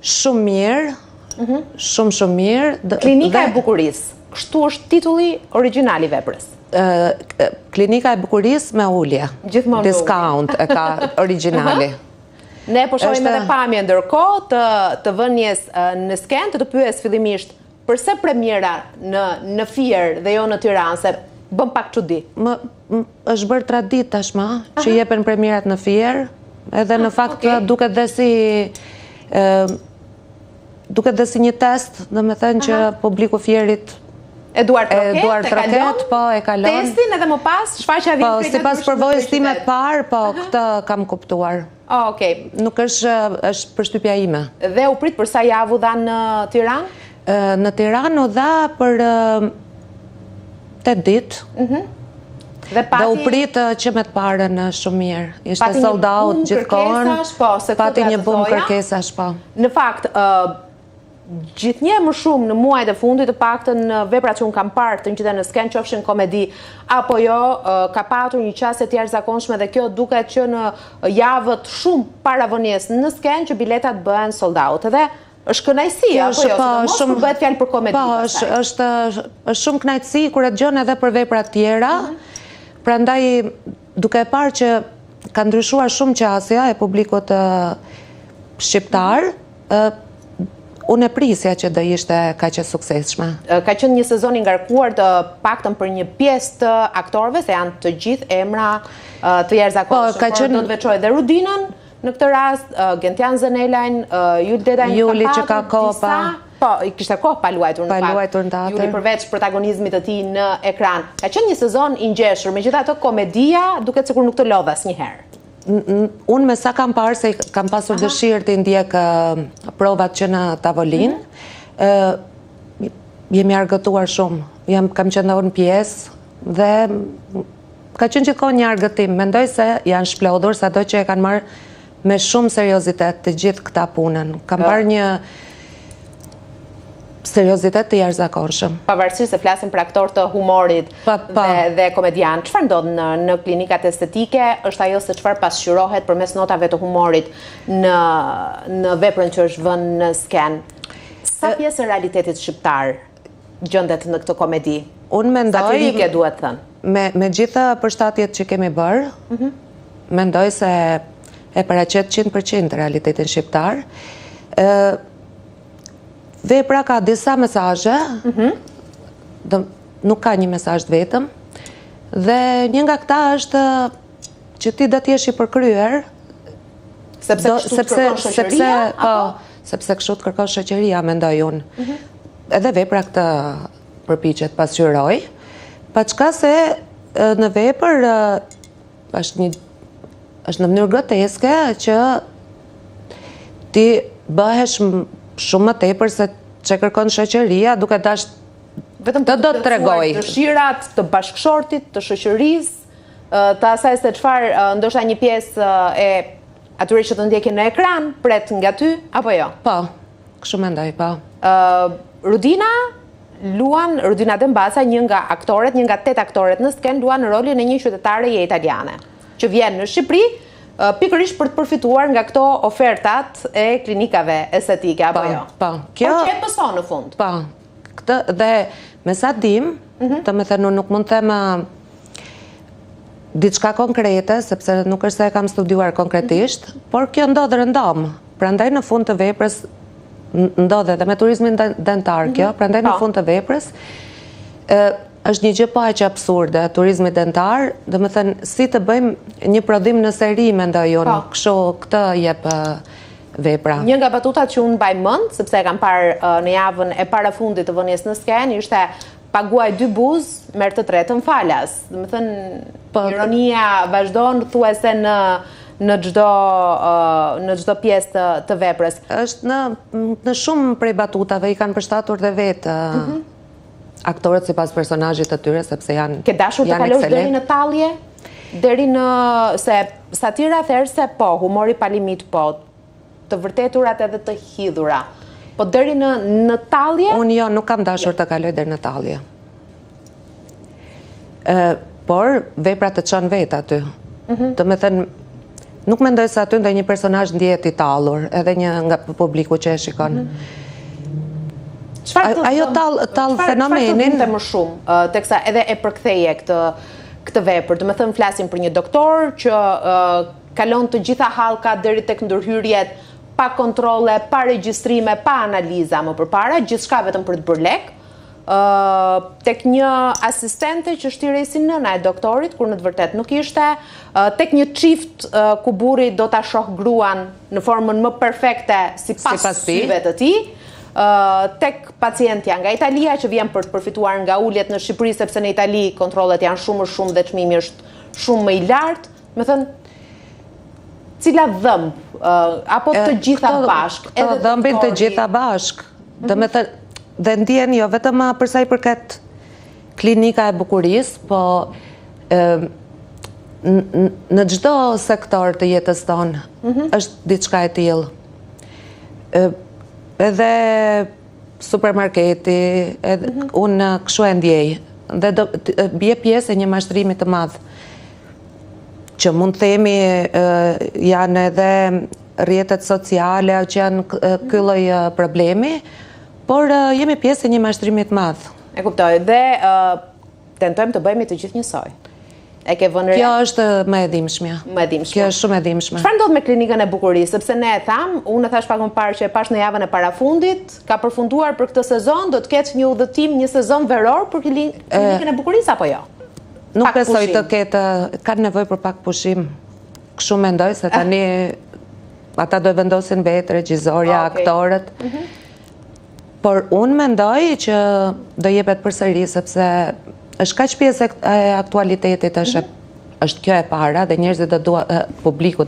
Shumë mirë, shumë mirë. Klinika e Bukurisë, kështu është titulli origjinal i veprës. Klinika e Bukurisë me ulje. Gjithmonë discount e ka origjinali. Ne po shohim edhe pamje ndërkohë të vënies në sken të pyes fillimisht përse premiera në Fier dhe jo në Tiranë, se bën pak çudi. Është bërë traditë tashmë që jepen premierat në Fier, edhe në fakt duket dhe si një test, domethënë që publiku Fierit Eduard Troket, po e kalon. Testin edhe më pas shfaqja vjen Po, sipas përvojës time të parë, po këtë kam kuptuar. Okej. Nuk është përshtypja ime. Dhe u prit për sa javë u dha në Tiranë? Në Tiranë u dha për 8 ditë. Dhe u prit që me të parën shumë mirë. Ishte sold out gjithkohon. Pati një bum kërkesash, po. Në fakt, gjithnjë më shumë në muajt e fundit, të paktën në veprat që unë kam parë të ngjiten në sken, qofshin komedi apo jo, ka patur një qasje të jashtëzakonshme dhe kjo duket që në javët shumë para vënies në sken që biletat bëhen sold out. Edhe është kënaqësi apo jo? Mos kur bëhet fjalë për komedi. Po, është shumë kënaqësi kur e dëgjon edhe për vepra të tjera. Prandaj duke parë që ka ndryshuar shumë qasja e publikut shqiptar, unë e prisja që do ishte kaq e suksesshme. Ka qenë një sezon i ngarkuar të paktën për një pjesë të aktorëve, se janë të gjithë emra të jashtëzakonshëm. Do të veçoj edhe Rudinën në këtë rast, Gentian Zenelajn, Jul Dedajn që ka kopa. Po, kishte kohë pa luajtur në teatr. Juli përveç protagonizmit të tij në ekran. Ka qenë një sezon i ngjeshur, megjithatë komedia duket sikur nuk të lodh asnjëherë. Unë me sa kam parë, se kam pasur dëshirë të ndjek provat që në tavolinë, jemi argëtuar shumë. Kam qenë në pjesë dhe ka qenë gjithkohë një argëtim. Mendoj se janë shplodhur, sado që e kanë marrë me shumë seriozitet të gjithë këta punën. Kam parë një seriozitet të jashtëzakonshëm. Pavarësisht se flasim për aktorë të humorit dhe komedian, çfarë ndodh në klinikat estetike? Është ajo se çfarë pasqyrohet përmes notave të humorit në veprën që është vënë në sken? Sa pjesë e realitetit shqiptar gjendet në këtë komedi? Unë mendoj, satirike duhet thënë. Me gjitha përshtatjet që kemi bërë, mendoj se e paraqet 100% realitetin shqiptar. Vepra ka disa mesazhe, nuk ka një mesazh vetëm, dhe një nga këta është që ti do t'jesh i përkryer, sepse kështu të kërkon shoqëria, mendoj unë. Edhe vepra këtë përpiqet pasqyroj, paçka se në vepër është në mënyrë groteske që ti bëhesh shumë më tepër se që kërkon shoqëria, duke dash vetëm të do të tregoj dëshirat të bashkëshortit, të shoqërisë, të asaj se çfarë ndoshta një pjesë e atyre që të ndjekin në ekran pret nga ty apo jo? Po, kështu mendoj, po. Rudina Dembasa, një nga 8 aktoret në sken, luan rolin e një qytetare italiane, që vjen në Shqipëri pikërisht për të përfituar nga këto ofertat e klinikave estetike, apo jo? Po, kjo që e pëson në fund. Po, dhe me sa dim, të me thënë nuk mund të them diçka konkrete, sepse nuk është se e kam studiuar konkretisht, por kjo ndodhë rëndom. Prandaj në fund të veprës, ndodhe dhe me turizmin dentar kjo, prandaj në fund të veprës, është një gjë pa aq absurde, turizmi dentar, dhe me thënë, si të bëjmë një prodhim në seri, mendoj unë, kështu këtë jep vepra. Një nga batutat që unë mbaj mend, sepse e kam parë në javën e parafundit të vënies në sken, ishte paguaj 2 buzë, merr të tretën falas. Dhe me thënë, ironia vazhdon thuajse në çdo pjesë të veprës. Është në shumë prej batutave i kanë përshtatur dhe vetë aktorët sipas personazhit të tyre, sepse janë ke dashur të kalosh deri në tallje? Deri në se satira therë se po, humori pa limit po, të vërteturat edhe të hidhura. Po deri në tallje? Unë jo, nuk kam dashur të kaloj deri në tallje. Por vepra të çon vet aty. Do të thënë Nuk mendoj se aty ndonjë personazh ndihet i tallur, edhe një nga publiku që e shikon. Ajo tall fenomenin Çfarë të më shumë, teksa edhe e përktheje këtë vepër. Do të thënë flasim për një doktor që kalon të gjitha hallkat deri tek ndërhyrjet, pa kontrolle, pa regjistrime, pa analiza më përpara, gjithçka vetëm për të bërë lek. Tek një asistente që shtirej si nëna e doktorit, kur në të vërtet nuk ishte, tek një çift ku burri do ta shoh gruan në formën më perfekte sipas syve të tij, tek pacientja nga Italia që vjen për të përfituar nga uljet në Shqipëri, sepse në Itali kontrollet janë shumë më shumë dhe çmimi është shumë më i lartë. Me thënë, cila dhëmb, apo të gjitha bashk? Të dhëmbin të gjitha bashk. Dhe ndjen jo vetëm për sa i përket klinika e bukurisë, po në çdo sektor të jetës tonë është diçka e tillë. Edhe supermarketi, unë kështu e ndjej, dhe bie pjesë e një mashtrimi të madh, që mund të themi janë edhe rrjetet sociale që janë ky lloj problemi, por jemi pjesë e një mashtrimi të madh. E kuptoj, dhe tentojmë të bëhemi të gjithë njësoj. E ke vënë re? Kjo është më e dhimbshme. Kjo është shumë e dhimbshme. Çfarë ndodh me klinikën e bukurisë? Sepse ne e tham, unë e thash pak më parë që e pash në javën e parafundit, ka përfunduar për këtë sezon, do të ketë një udhëtim, një sezon veror për klinikën e bukurisë apo jo? Nuk besoj të ketë, kanë nevojë për pak pushim. Kështu mendoj se tani ata do e vendosin vetë regjizorja, aktorët. Por unë mendoj që do jepet përsëri, sepse është kaq pjesë e aktualitetit, është kjo e para dhe njerëzit do duan publiku